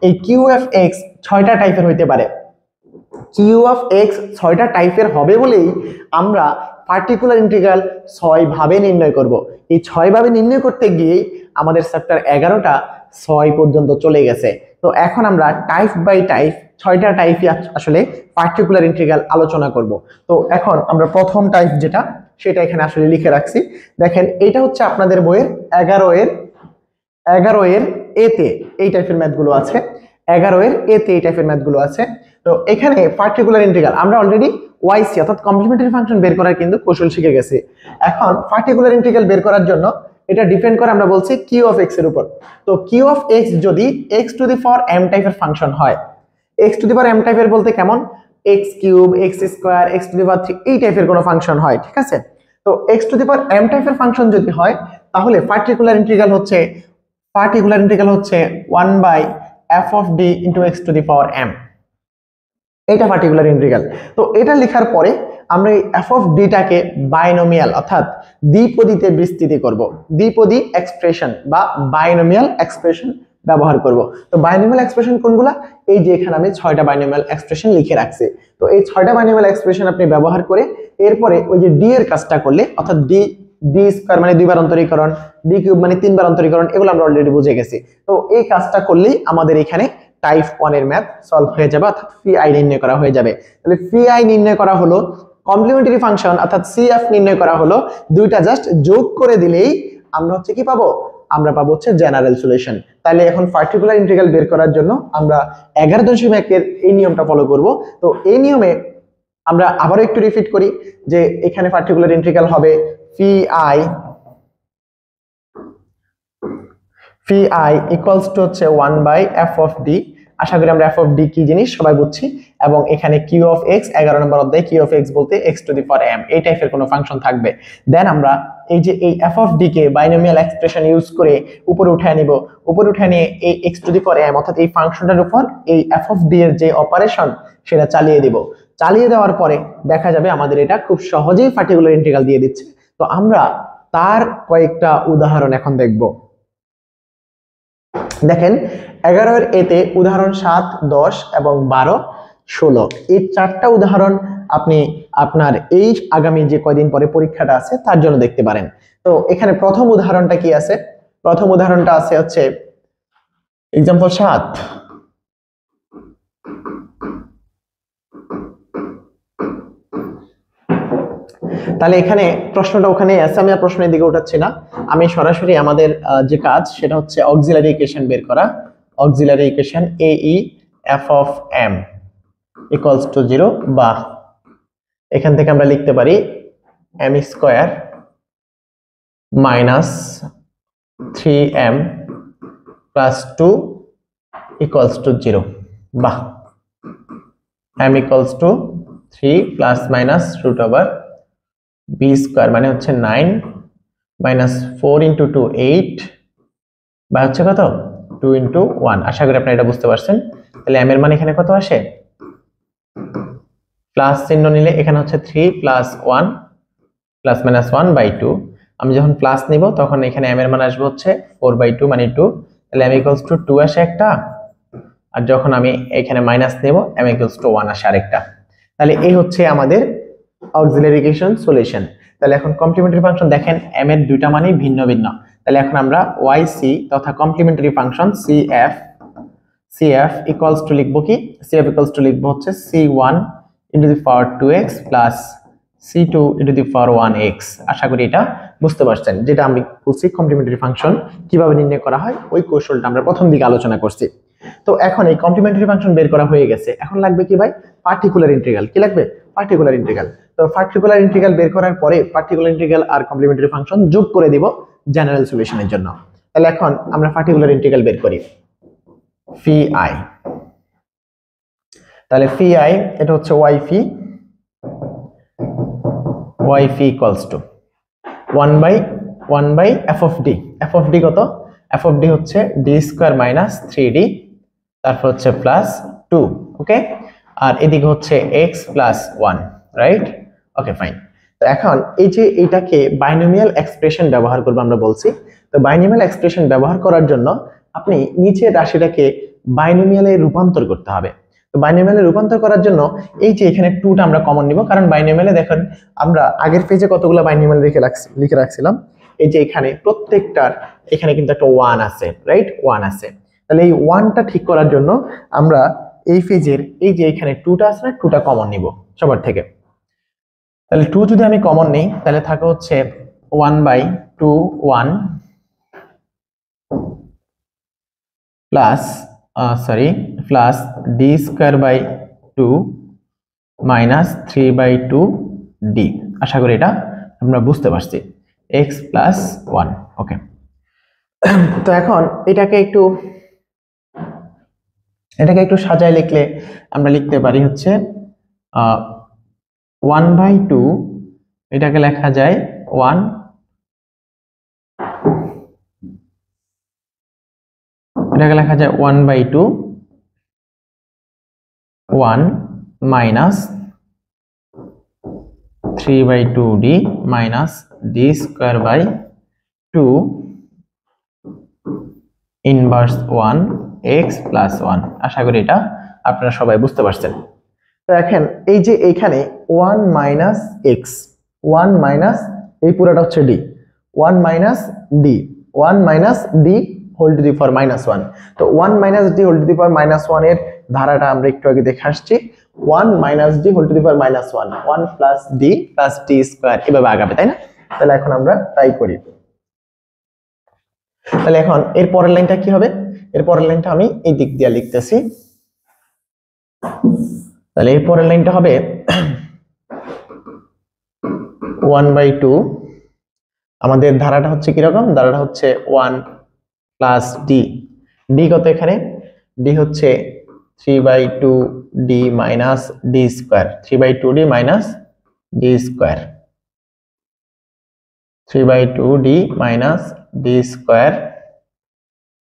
এই Q of x 6টা টাইপের হইতে পারে। কিউ অফ এক্স 6টা টাইপের হবে বলেই আমরা পার্টিকুলার ইন্টিগ্রাল 6 ভাবে নির্ণয় করব। এই 6 ভাবে নির্ণয় করতে গিয়ে আমাদের চ্যাপ্টার 11টা 6 পর্যন্ত চলে গেছে। তো এখন আমরা টাইপ বাই টাইপ 6টা টাইপই আসলে পার্টিকুলার ইন্টিগ্রাল আলোচনা করব। তো এখন আমরা প্রথম টাইপ যেটা সেটা এখানে আসলে লিখে রাখছি। দেখেন এটা হচ্ছে আপনাদের বইয়ের 11 এর এতে এই টাইপের ম্যাথগুলো আছে। 11 এর এতে এই টাইপের ম্যাথগুলো আছে। তো এখানে পার্টিকুলার ইন্টিগ্রাল আমরা অলরেডি ওয়াইসি অর্থাৎ কমপ্লিমেন্টারি ফাংশন বের করার কিন্তু কৌশল শিখে গেছি। এখন পার্টিকুলার ইন্টিগ্রাল বের করার জন্য এটা ডিপেন্ড করে আমরা বলছি কিউ অফ এক্স এর উপর। তো কিউ অফ এক্স যদি x to the power m টাইপের ফাংশন হয়, x to the power m টাইপের বলতে কেমন, x cube, x square, x to the power 3 এই টাইপের কোনো ফাংশন হয়, ঠিক আছে। তো x to the power m টাইপের ফাংশন যদি হয় তাহলে পার্টিকুলার ইন্টিগ্রাল হচ্ছে 1 by f of D into x to the power m, এটা পার্টিকুলার ইন্টিগ্রাল। তো এটা লেখার পরে আমরা এই এফ অফ ডিটাকে বাইনোমিয়াল অর্থাৎ দ্বিপদীতে বিস্তৃতি করব, দ্বিপদী এক্সপ্রেশন বা বাইনোমিয়াল এক্সপ্রেশন ব্যবহার করব। তো বাইনোমিয়াল এক্সপ্রেশন কোনগুলা, এই যে এখানে আমি 6টা বাইনোমিয়াল এক্সপ্রেশন লিখে রাখছি। তো এই 6টা বাইনোমিয়াল এক্সপ্রেশন আপনি ব্যবহার করে এরপরে ওই যে ডি এর কাজটা করলে অর্থাৎ ডি স্কয়ার মানে 2 বার অন্তরীকরণ, ডি কিউব মানে 3 বার অন্তরীকরণ, এগুলো আমরা অলরেডি বুঝে গেছি। তো এই কাজটা করলেই আমাদের এখানে টাইপ 1 এর ম্যাথ সলভ হয়ে যাবে অর্থাৎ ফি আই নির্ণয় করা হয়ে যাবে। তাহলে ফি আই নির্ণয় করা হলো, কমপ্লিমেন্টারি ফাংশন অর্থাৎ সিএফ নির্ণয় করা হলো, দুইটা জাস্ট যোগ করে দিলেই আমরা হচ্ছে কি পাবো, আমরা পাবো হচ্ছে জেনারেল সলিউশন। তাহলে এখন পার্টিকুলার ইন্টিগ্রাল বের করার জন্য আমরা 11.1 এই নিয়মটা ফলো করব। তো এই নিয়মে আমরা আবারও একটু রিপিট করি যে এখানে পার্টিকুলার ইন্টিগ্রাল হবে ফি আই ইকুয়ালস টু হচ্ছে 1 বাই এফ অফ ডি। আশা করি আমরা এফ অফ ডি কি জিনিস সবাই বুঝছি। এবং এখানে কিউ অফ এক্স 11 নম্বর অধ্যায়ে কিউ অফ এক্স বলতে X to the power M এই টাইপের কোনো ফাংশন থাকবে। দেন আমরা এই যে এই এফ অফ ডি কে বাইনোমিয়াল এক্সপ্রেশন ইউজ করে উপরে উঠায় নিব, উপরে উঠায় নিয়ে এই X to the power M অর্থাৎ এই ফাংশনটার উপর এই এফ অফ ডি এর যে অপারেশন সেটা চালিয়ে দিব। চালিয়ে দেওয়ার পরে দেখা যাবে আমাদের এটা খুব সহজেই পার্টিকুলার ইন্টিগ্রাল দিয়ে দিচ্ছে। তো আমরা তার কয়েকটা উদাহরণ এখন দেখব। দেখেন 11 এর এতে উদাহরণ 7, 10 এবং 12, 16 এই 4টা উদাহরণ আপনি আপনার এই আগামী যে কয়দিন পরে পরীক্ষাটা আছে তার জন্য দেখতে পারেন। তো এখানে প্রথম উদাহরণটা কি আছে, প্রথম উদাহরণটা আছে হচ্ছে एग्जांपल 7। তাহলে এখানে প্রশ্নটা ওখানেই আছে, আমি আর প্রশ্নের দিকে উঠাচ্ছি না, আমি সরাসরি আমাদের যে কাজ সেটা হচ্ছে অক্সিলারি ইকুয়েশন বের করা। Auxiliary equation AE f of m equals to 0 বা এখান থেকে আমরা লিখতে পারি m square minus 3m plus 2 equals to 0 বা m equals to 3 plus minus root over b square মানে হচ্ছে 9 মাইনাস 4 ইন্টু 2 8 বা হচ্ছে কত 2 ইন্টু 1। আশা করি আপনারা এটা বুঝতে পারছেন। তাহলে m এর মান এখানে কত আসে, প্লাস চিহ্ন নিলে এখানে হচ্ছে 3 প্লাস 1 প্লাস মাইনাস 1 বাই 2। আমি যখন প্লাস নিব তখন এখানে m এর মান আসবে হচ্ছে 4 বাই 2 মানে 2। তাহলে m ইকুয়ালস টু 2 আসে একটা, আর যখন আমি এখানে মাইনাস নেব m ইকুয়ালস টু 1 আসে আরেকটা। তাহলে এই হচ্ছে আমাদের অক্সিলারি ইকুয়েশন সলিউশন। তাহলে এখন কমপ্লিমেন্টারি ফাংশন দেখেন m এর দুইটা মানই ভিন্ন ভিন্ন। তাহলে এখন আমরা yc তথা complimentary function cf equals to লিখব কি, cf ইকুয়ালস টু লিখব হচ্ছে c1 into the power 2x plus c2 into the power 1x। আশা করি এটা বুঝতে পারছেন। যেটা আমি বলছি কমপ্লিমেন্টারি ফাংশন কিভাবে নির্ণয় করা হয় ওই কৌশলটা আমরা প্রথম দিকে আলোচনা করছি। তো এখন এই কমপ্লিমেন্টারি ফাংশন বের করা হয়ে গেছে, এখন লাগবে কি ভাই, পার্টিকুলার ইন্টিগ্রাল। কি লাগবে, পার্টিকুলার ইন্টিগ্রাল। তো পার্টিকুলার ইন্টিগ্রাল বের করার পরে পার্টিকুলার ইন্টিগ্রাল আর কমপ্লিমেন্টারি ফাংশন যোগ করে দিব জেনারেল সলিউশনের জন্য। তাহলে এখন আমরা পার্টিকুলার ইন্টিগ্রাল বের করি ফি আই। তাহলে ফি আই এটা হচ্ছে y phi equals to 1 by f of ডি। f অফ ডি কত, f অফ ডি হচ্ছে d স্কয়ার মাইনাস 3d, তারপর হচ্ছে প্লাস 2, ওকে, আর এদিকে হচ্ছে x plus 1, right, okay fine. তো এখন এই যে এটাকে বাইনোমিয়াল এক্সপ্রেশন ব্যবহার করব আমরা বলছি। তো বাইনোমিয়াল এক্সপ্রেশন ব্যবহার করার জন্য আপনি নিচের রাশিটাকে বাইনোমিয়ালে রূপান্তর করতে হবে। তো বাইনোমিয়ালে রূপান্তর করার জন্য এই যে এখানে 2টা আমরা কমন নিব, কারণ বাইনোমিয়ালে দেখেন আমরা আগের পেজে কতগুলো বাইনোমিয়াল লিখে রাখছিলাম। এই যে এখানে প্রত্যেকটার এখানে কিন্তু একটা 1 আছে, রাইট? 1 আছে। তাহলে এই 1টা ঠিক করার জন্য আমরা এই পেজের এই যে এখানে 2টা আছে না, 2টা কমন নিব সবার থেকে। তাহলে 2 যদি আমি কমন নেই তাহলে থাকে হচ্ছে 1/2 1 plus plus d²/2 minus 3/2d। আশা করি এটা আমরা বুঝতে পারছি, x প্লাস 1। ওকে, তো এখন এটাকে একটু সাজায় লিখলে আমরা লিখতে পারি হচ্ছে 1/2, এটাকে লেখা যায় 1 1/2 1 minus 3/2d minus d²/2 inverse 1 x plus 1। আশা করি এটা আপনারা সবাই বুঝতে পারছেন। তো এখন এই যে এইখানে 1 মাইনাস x, 1 মাইনাস এই পুরোটা হচ্ছে d, 1 minus d, 1 minus d whole to the power -1। তো 1 minus d whole to the power -1 এর ধারাটা আমরা একটু আগে দেখে আসছি। 1 minus d whole to the power -1, 1 plus d plus d square, এভাবে আগাবে, তাই না? তাহলে এখন আমরা তাই করি। তাহলে এখন এর পরের লাইনটা কি হবে? এর পরের লাইনটা আমি এই দিক দিয়ে লিখতেছি। তাহলে এর পরের লাইনটা হবে 1/2, আমাদের ধারাটা হচ্ছে কিরকম? ধারাটা হচ্ছে 1 প্লাস d, d কত এখানে? d হচ্ছে 3/2d minus d square, 3/2d minus d square, 3/2d minus d square,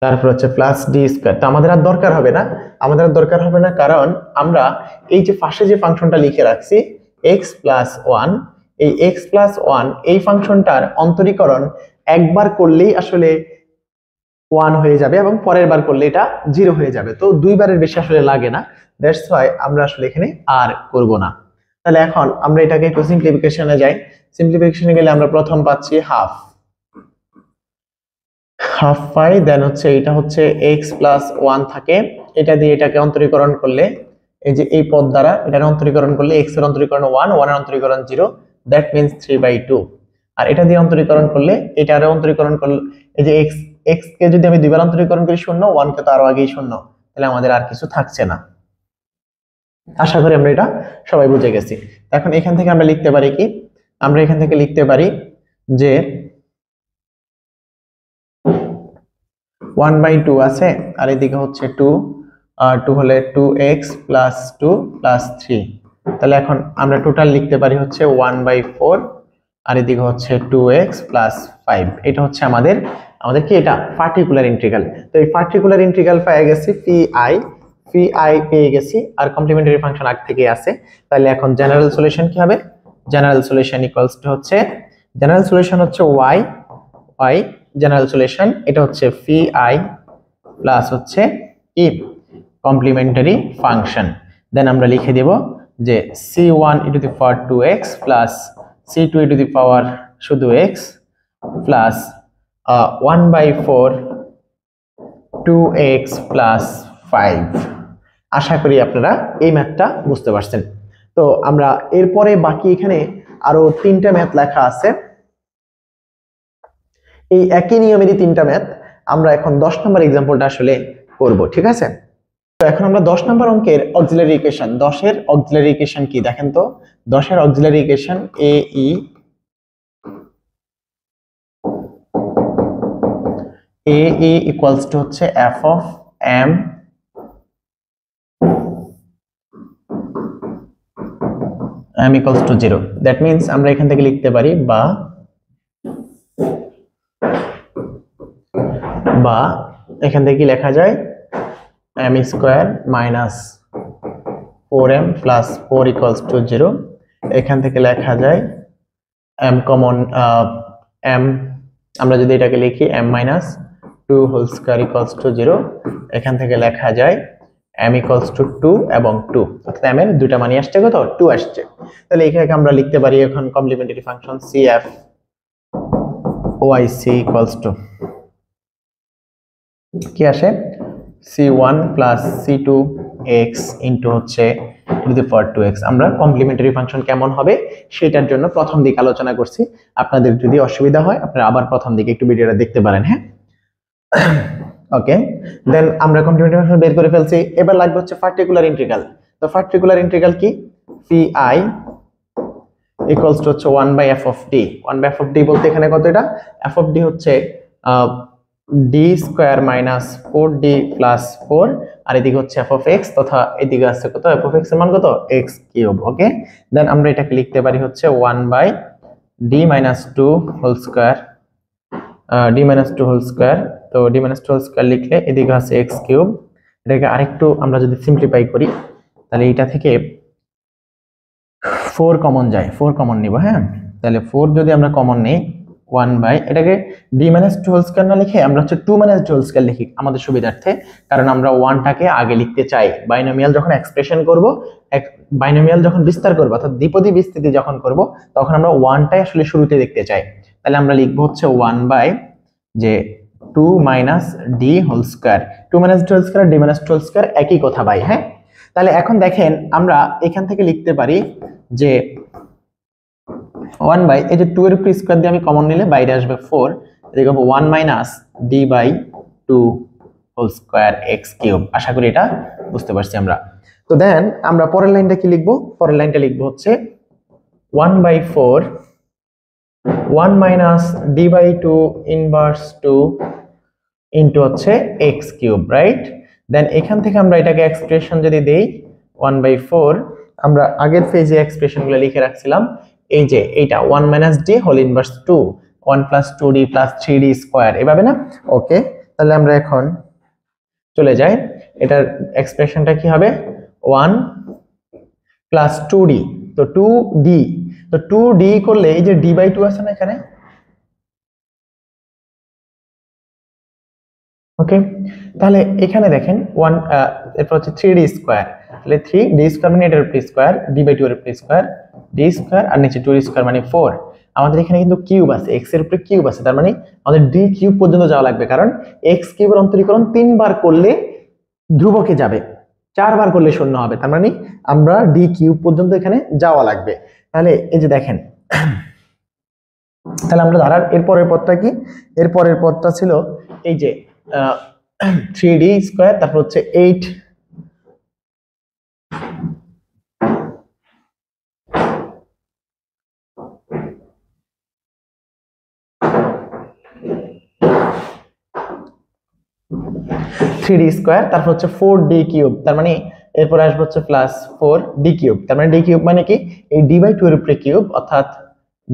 তারপর হচ্ছে প্লাস d স্কয়ার। তো আমাদের আর দরকার হবে না, কারণ আমরা এই যে পাশে যে ফাংশনটা লিখে রাখছি x প্লাস 1, এই x প্লাস 1 এই ফাংশনটার অন্তরীকরণ একবার করলেই আসলে 1 হয়ে যাবে এবং পরের বার করলে এটা 0 হয়ে যাবে। তো দুইবারের বেশি আসলে লাগে না, দ্যাটস হোয়াই আমরা আসলে এখানে আর করব না। তাহলে এখন আমরা এটাকে একটু সিম্পলিফিকেশনে যাই। সিম্পলিফিকেশনে গেলে আমরা প্রথম পাচ্ছি হাফ পাই, দেন হচ্ছে এটা হচ্ছে x প্লাস 1 থাকে, এটা দিয়ে এটাকে অন্তরীকরণ করলে এই যে এই পদ দ্বারা এটার অন্তরীকরণ করলে x এর অন্তরীকরণ 1, 1 এর অন্তরীকরণ 0, দ্যাট মিন্স 3/2। আর এটা দিয়ে অন্তরীকরণ করলে এটার অন্তরীকরণ করলে এই যে x কে যদি আমি দুইবার অন্তরীকরণ করি 0, 1 কে তো আরো আগেই 0, তাহলে আমাদের আর কিছু থাকছে না। আশা করি আমরা এটা সবাই বুঝে গেছি। এখন এখান থেকে আমরা লিখতে পারি কি? আমরা এখান থেকে লিখতে পারি যে 1/2 আছে আর এদিকে হচ্ছে 2, আর 2 হলে 2x প্লাস 2 প্লাস 3। তাহলে এখন আমরা টোটাল লিখতে পারি হচ্ছে 1/4 আর এদিকে হচ্ছে 2x প্লাস 5। এটা হচ্ছে আমাদের কি? এটা পার্টিকুলার ইন্টিগ্রাল। তো এই পার্টিকুলার ইন্টিগ্রাল পেয়ে গেছি ফি আই পেয়ে গেছি, আর কমপ্লিমেন্টারি ফাংশন আগে থেকে আছে। তাহলে এখন জেনারেল সলিউশন কি হবে? জেনারেল সলিউশন ইকুয়ালস টু হচ্ছে y জেনারেল সলিউশন, এটা হচ্ছে ফি আই প্লাস হচ্ছে ই কমপ্লিমেন্টারি ফাংশন। দেন আমরা লিখে দেব যে c1 e to the power 2x plus c2 e to the power শুধু x প্লাস 1/4 2x প্লাস 5। আশা করি আপনারা এই ম্যাথটা বুঝতে পারছেন। তো আমরা এরপরে বাকি এখানে আরো 3টা ম্যাথ লেখা আছে, এই একই নিয়মেরই 3টা ম্যাথ আমরা এখন 10 নম্বর এক্সাম্পলটা আসলে করব, ঠিক আছে? তো এখন আমরা 10 নম্বর অঙ্কের অক্সিলারি ইকুয়েশন, 10 এর অক্সিলারি ইকুয়েশন কি দেখেন তো? 10 এর auxiliary equation AE equals to হচ্ছে f of m equals to 0। That means আমরা এখান থেকে লিখতে পারি বা এখান থেকে কি লেখা যায়? m square minus 4m plus 4 equals to 0। এখান থেকে লেখা যায় m কমন m, আমরা যদি এটাকে লিখি m minus 2 whole square equals to 0। এখান থেকে লেখা যায় m ইকুয়ালস টু 2 এবং 2, অর্থাৎ m এর দুইটা মানই আসছে কত 2 আসছে। তাহলে এখানে আমরা লিখতে পারি এখন complimentary function cf yc equals to কি আসে c1 plus c2 x into হচ্ছে টু দি পাওয়ার 2x। আমরা কমপ্লিমেন্টারি ফাংশন কেমন হবে সেটার জন্য প্রথম দিকে আলোচনা করছি। আপনাদের যদি অসুবিধা হয় আপনারা আবার প্রথম দিকে একটু ভিডিওটা দেখতে পারেন। হ্যাঁ, ওকে, দেন আমরা কমপ্লিমেন্টারি ফাংশন বের করে ফেলছি। এবার লাগবে হচ্ছে পার্টিকুলার ইন্টিগ্রাল। তো পার্টিকুলার ইন্টিগ্রাল কি, phi ইকুয়ালস টু হচ্ছে 1 by f of d। 1 by f of d বলতে এখানে কত, এটা f অফ d হচ্ছে d square minus 4d plus 4, আর এদিকে হচ্ছে f অফ x তথা এদিকে আছে কত f অফ x এর মান কত x কিউব। ওকে, দেন আমরা এটাকে লিখতে পারি হচ্ছে 1 by d minus 2 whole square, d minus 2 whole square. তো d মাইনাস 2 হোল স্কয়ার লিখলে এদিকে আছে x কিউব। এটাকে আরেকটু আমরা যদি সিম্পলিফাই করি তাহলে এটা থেকে 4 কমন যায়, 4 কমন নিব। হ্যাঁ, তাহলে 4 যদি আমরা কমন নেই 1 বাই, এটাকে d মাইনাস 2 হোল স্কয়ার না লিখে আমরা হচ্ছে 2 মাইনাস 2 হোল স্কয়ার লিখি আমাদের সুবিধার্থে, কারণ আমরা 1টাকে আগে লিখতে চাই। বাইনোমিয়াল যখন এক্সপ্রেশন করব, বাইনোমিয়াল যখন বিস্তার করব অর্থাৎ দ্বিপদী বিস্তৃতি যখন করব তখন আমরা 1টাই আসলে শুরুতে দেখতে চাই। তাহলে আমরা লিখব হচ্ছে 1 বাই যে 2 minus d whole square. 2 minus d whole square d minus 2 whole square একই কথা ভাই। হ্যাঁ, তাহলে এখন দেখেন আমরা এখান থেকে লিখতে পারি যে 1 বাই এই যে 2 এর উপর স্কয়ার দিয়ে আমি কমন নিলে বাইরে আসবে 4, এদিকে হবে 1 minus d by 2 whole square x cube. আশা করি এটা বুঝতে পারছি আমরা। তো দেন আমরা পরের লাইনটা কি লিখব, পরের লাইনটা লিখব হচ্ছে 1 by 4 1 minus d by 2 inverse 2 into হচ্ছে x কিউব, রাইট। দেন এখান থেকে আমরা এটাকে এক্সপ্রেশন যদি দেই 1 বাই 4, আমরা আগের পেজে এক্সপ্রেশনগুলো লিখে রাখছিলাম, এই যে এইটা 1 minus d whole inverse 2 1 plus 2d plus 3d square, এভাবে না। ওকে, তাহলে আমরা এখন চলে যাই, এটার এক্সপ্রেশনটা কি হবে 1 প্লাস 2d, তো 2d, তো 2d করলে এই যে d বাই 2 আছে না এখানে, ওকে। তাহলে এখানে দেখেন 1 এরপর হচ্ছে 3d স্কয়ার, তাহলে 3d স্কয়ার মানে এটার উপর স্কয়ার, d বাই 2 এর উপর স্কয়ার, d স্কয়ার আর নিচে 2d স্কয়ার মানে 4। আমাদের এখানে কিন্তু কিউব আছে, x এর উপরে কিউব আছে, তার মানে আমাদের d কিউব পর্যন্ত যাওয়া লাগবে, কারণ x কিউবের অন্তরীকরণ 3 বার করলে ধ্রুবকে যাবে, 4 বার করলে শূন্য হবে, তার মানে আমরা d কিউব পর্যন্ত এখানে যাওয়া লাগবে। তাহলে এই যে দেখেন, তাহলে আমরা ধারার এরপরের পদটা কি, এরপরের পদটা ছিল এই যে 3d স্কয়ার, তারপর হচ্ছে 8 3d স্কয়ার, তারপর হচ্ছে 4d কিউব, তার মানে এরপর আসবে হচ্ছে প্লাস 4d কিউব। তার মানে d কিউব মানে কি, এই d বাই 2 এর উপরে কিউব অর্থাৎ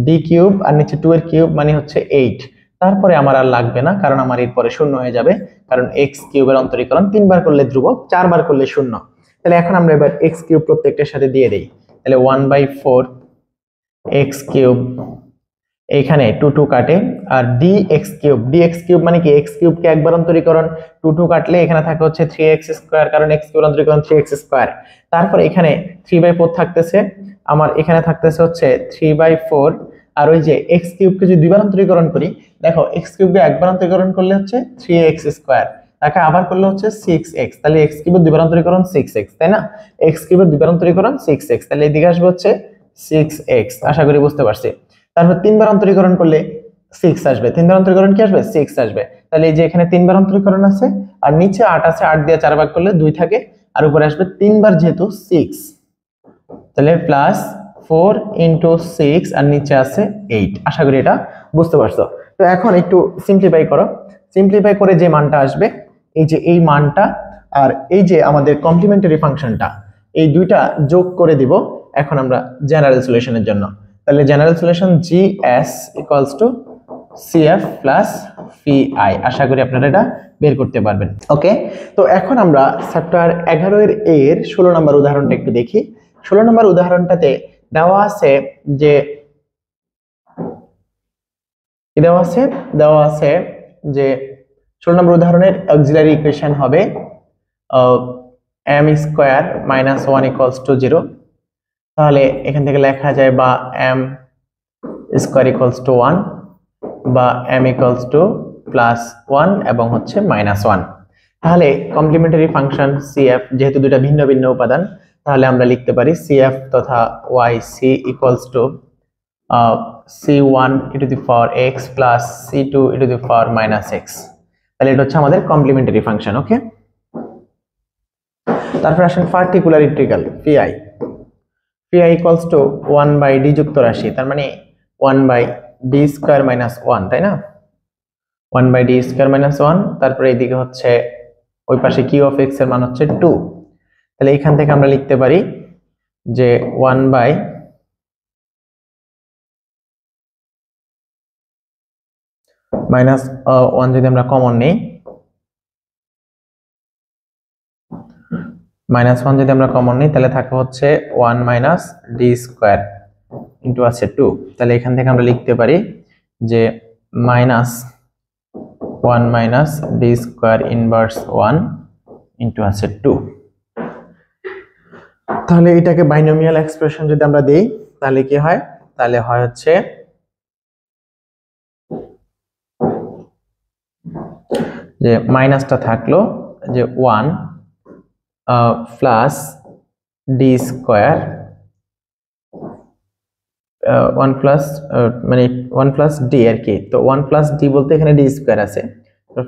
d কিউব আর নিচে 2 এর কিউব মানে হচ্ছে 8। তারপরে আমার আর লাগবে না, কারণ আমার এরপরে শূন্য হয়ে যাবে, কারণ x কিউবের অন্তরীকরণ 3 বার করলে ধ্রুবক, 4 বার করলে শূন্য। তাহলে এখন আমরা এবার x কিউব প্রত্যেকটার সাথে দিয়ে দেই, তাহলে 1/4 x কিউব, এখানে 2 2 কাটে, আর dx কিউব মানে কি, x কিউব কে একবার অন্তরীকরণ, 2 2 কাটলে এখানে থাকে হচ্ছে 3x স্কয়ার, কারণ x কিউব অন্তরীকরণ 3x স্কয়ার। তারপর এখানে 3/4 থাকতেছে, আমার এখানে থাকতেছে হচ্ছে 3/4, আর ওই যে x কিউব কে যদি দুইবার অন্তরীকরণ করি, দেখো x কিউব কে একবার অন্তরীকরণ করলে হচ্ছে 3x স্কয়ার, তাকে আবার করলে হচ্ছে 6x, তাহলে x কিউবের দুইবার অন্তরীকরণ 6x, তাই না, x কিউবের দুইবার অন্তরীকরণ 6x, তাহলে এদিকে আসবে হচ্ছে 6x। আশা করি বুঝতে পারছি। তারপর 3 বার অন্তরীকরণ করলে 6 আসবে, 3 বার অন্তরীকরণ কি আসবে 6 আসবে। তাহলে এই যে এখানে 3 বার অন্তরীকরণ আছে, আর নিচে 8 আছে, 8 দিয়ে 4 ভাগ করলে 2 থাকে, আর উপরে আসবে 3 বার যেহেতু 6, তাহলে প্লাস 4 ইনটু 6 আর নিচে আছে 8। আশা করি এটা বুঝতে পারছো। তো এখন একটু সিম্পলিফাই করো, সিম্পলিফাই করে যে মানটা আসবে, এই যে এই মানটা আর এই যে আমাদের কমপ্লিমেন্টারি ফাংশনটা, এই দুইটা যোগ করে দিব এখন আমরা জেনারেল সলিউশনের জন্য। তাহলে general solution GS equals to CF plus PI। আশা করি আপনারা এটা বের করতে পারবেন। ওকে, তো এখন আমরা চ্যাপ্টার 11 এর 16 নম্বর উদাহরণটা একটু দেখি। 16 নম্বর উদাহরণটাতে দেওয়া আছে যে দেওয়া আছে যে 16 নম্বর উদাহরণের অক্সিলারি ইকুয়েশন হবে m square minus 1 equals to 0। তাহলে এখান থেকে লেখা যায় বা m স্কয়ার ইকুয়ালস টু 1 বা m ইকুয়ালস টু প্লাস 1 এবং হচ্ছে মাইনাস 1। তাহলে কমপ্লিমেন্টারি ফাংশন cf যেহেতু দুটো ভিন্ন ভিন্ন উপাদান, তাহলে আমরা লিখতে পারি cf তথা yc equals to c1 e to the power x plus c2 e to the power minus x। তাহলে এটা হচ্ছে আমাদের কমপ্লিমেন্টারি ফাংশন। ওকে, তারপর আসেন particular integral pi equals to 1 by d যুক্ত রাশি, তার মানে 1 বাই d স্কয়ার মাইনাস 1, তাই না? 1 বাই d স্কয়ার মাইনাস 1। তারপরে এইদিকে হচ্ছে ওই পাশে q অফ x এর মান হচ্ছে 2। তাহলে এখান থেকে আমরা লিখতে পারি যে 1 বাই মাইনাস 1 যদি আমরা কমন নেই, তাহলে থাকে হচ্ছে 1 মাইনাস ডি স্কোয়ার ইন্টু আছে 2। তাহলে এখান থেকে আমরা লিখতে পারি যে minus 1 minus D square inverse 1 into আছে 2। তাহলে এটাকে বাইনোমিয়াল এক্সপ্রেশন যদি আমরা দেই তাহলে কি হয়? তাহলে হয় হচ্ছে যে মাইনাসটা থাকলো যে 1 প্লাস ডি স্কোয়ার 1 প্লাস মানে 1 প্লাস ডি আর কি। তো 1 প্লাস ডি বলতে এখানে ডি স্কোয়ার আছে,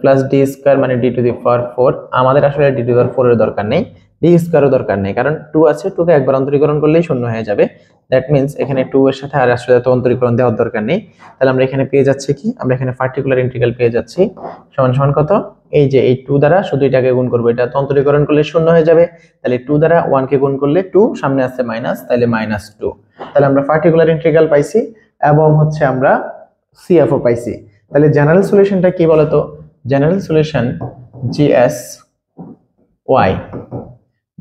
প্লাস ডি স্কোয়ার মানে ডি টু দি পাওয়ার 4। আমাদের আসলে ডি টু দি পাওয়ার 4 এর দরকার নেই, ডি স্কোয়ারও দরকার নেই, কারণ 2 আছে, 2 কে একবার অন্তরীকরণ করলেই শূন্য হয়ে যাবে। দ্যাট মিন্স এখানে 2 এর সাথে আর আসলে তো অন্তরীকরণ দেওয়ার দরকার নেই। তাহলে আমরা এখানে পেয়ে যাচ্ছি কি? আমরা এখানে পার্টিকুলার ইন্টিগ্রাল পেয়ে যাচ্ছি সমান সমান কত? এই যে এই 2 দ্বারা শুধু এটাকে গুণ করব, এটা তো অন্তরীকরণ করলে শূন্য হয়ে যাবে। তাহলে 2 দ্বারা 1 কে গুণ করলে 2, সামনে আছে মাইনাস, তাহলে -2। তাহলে আমরা পার্টিকুলার ইন্টিগ্রাল পাইছি এবং হচ্ছে আমরা CF ও পাইছি। তাহলে জেনারেল সলিউশনটা কি বলতো? General solution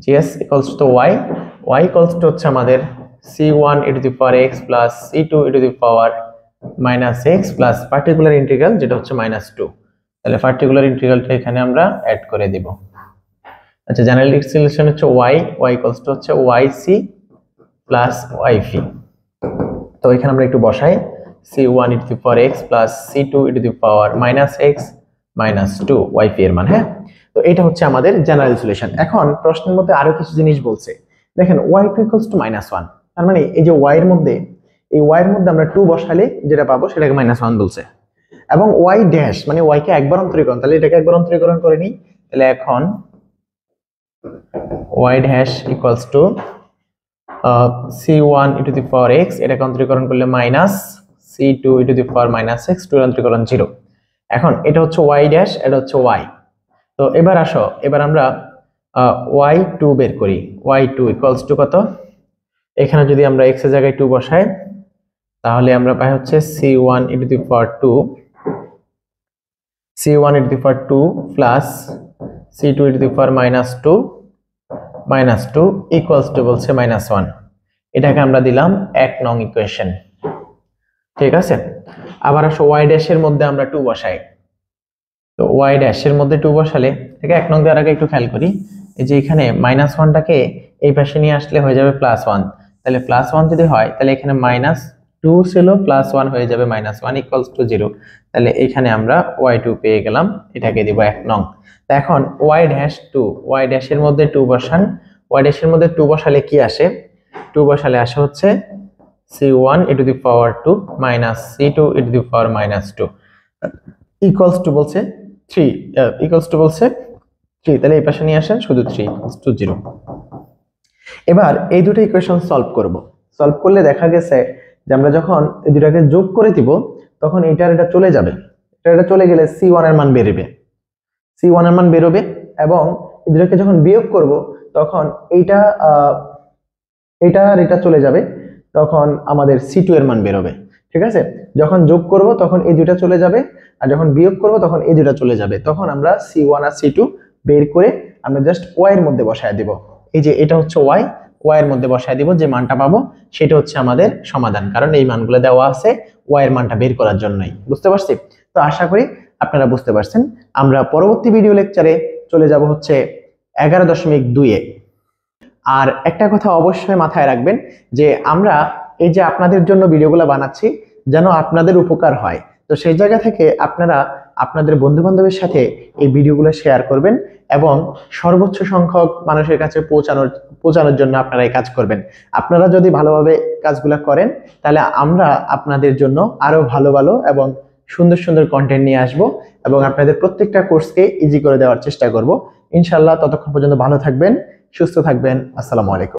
GS equals to y equals to হচ্ছে আমাদের c1 e to the power x plus c2 e to the power minus x plus particular integral যেটা হচ্ছে -2। তাহলে পার্টিকুলার ইন্টিগ্রালটা এখানে আমরা অ্যাড করে দিব। আচ্ছা, জেনারেল সলিউশন হচ্ছে y equals to হচ্ছে yc plus yv। তো এখানে আমরা একটু বসাই c1 e to the power x plus c2 e to the power minus x minus 2 yv এর মান। হ্যাঁ, তো এটা হচ্ছে আমাদের জেনারেল সলিউশন। এখন প্রশ্নের মধ্যে আরো কিছু জিনিস বলছে, দেখেন y2 equals to -1, তার মানে এই যে y এর মধ্যে আমরা 2 বসালে যেটা পাবো সেটাকে -1 বলছে। এবং y ড্যাশ মানে y কে একবার অন্তরীকরণ, তাহলে এটাকে একবার অন্তরীকরণ করে নিই। তাহলে এখন y dash equals to c1 e to the power x, এটাকে অন্তরীকরণ করলে minus c2 e to the power minus x, 2 এর অন্তরীকরণ 0। এখন এটা হচ্ছে y ড্যাশ, এটা হচ্ছে y। তো এবার আসো, এবার আমরা y2 বের করি। y2 equals to কত? এখানে যদি আমরা x এর জায়গায় 2 বসাই তাহলে আমরা পাই হচ্ছে c1 e to the power 2 plus c2 e to the power -2 equals to বলছে -1। এটাকে আমরা দিলাম 1 নং ইকুয়েশন, ঠিক আছে। আবার আসো y ড্যাশের মধ্যে আমরা 2 বসাই। তো y ড্যাশের মধ্যে 2 বসালে এটাকে 1 নং দেওয়ার আগে একটু খেয়াল করি, এই যে এখানে -1টাকে এই পাশে নিয়ে আসলে হয়ে যাবে +1। তাহলে +1 যদি হয় তাহলে এখানে -2 ছিল, +1 হয়ে যাবে -1 equals to 0। তাহলে এখানে আমরা y2 পেয়ে গেলাম, এটাকে দিব 1 নং। তো এখন y ড্যাশের মধ্যে 2 বসান। y ড্যাশের মধ্যে 2 বসালে কি আসে? 2 বসালে আসে হচ্ছে c1 e to the power 2 minus c2 e to the power -2 equals to বলছে 3 তাহলে এই পাশে নিয়ে আসেন শুধু 3 equals to 0। এবার এই দুটো ইকুয়েশন সলভ করলে দেখা গেছে যে আমরা যখন এই দুটাকে যোগ করে দিব তখন এটা চলে যাবে, এটা চলে গেলে c1 এর মান বেরোবে এবং এই দুটাকে যখন বিয়োগ করব তখন এটা চলে যাবে, তখন আমাদের c2 এর মান বেরোবে। ঠিক আছে, যখন যোগ করব তখন এই দুটো চলে যাবে আর যখন বিয়োগ করব তখন এই দুটো চলে যাবে। তখন আমরা c1 আর c2 বের করে আমরা জাস্ট y এর মধ্যে বসায় দেব। এই যে এটা হচ্ছে y এর মধ্যে বসায় দিব, যে মানটা পাবো সেটা হচ্ছে আমাদের সমাধান, কারণ এই মানগুলো দেওয়া আছে y এর মানটা বের করার জন্যই। বুঝতে পারছি? তো আশা করি আপনারা বুঝতে পারছেন। আমরা পরবর্তী ভিডিও লেকচারে চলে যাব হচ্ছে 11.2-এ। আর একটা কথা অবশ্যই মাথায় রাখবেন যে আমরা এই যে আপনাদের জন্য ভিডিওগুলো বানাচ্ছি যেন আপনাদের উপকার হয়, তো সেই জায়গা থেকে আপনারা আপনাদের বন্ধু বান্ধবের সাথে এই ভিডিওগুলো শেয়ার করবেন এবং সর্বোচ্চ সংখ্যক মানুষের কাছে পৌঁছানোর জন্য আপনারা এই কাজ করবেন। আপনারা যদি ভালোভাবে কাজগুলো করেন তাহলে আমরা আপনাদের জন্য আরো ভালো ভালো এবং সুন্দর সুন্দর কন্টেন্ট নিয়ে আসব এবং আপনাদের প্রত্যেকটা কোর্সকে ইজি করে দেওয়ার চেষ্টা করব ইনশাআল্লাহ। ততক্ষণ পর্যন্ত ভালো থাকবেন, সুস্থ থাকবেন। আসসালামু আলাইকুম।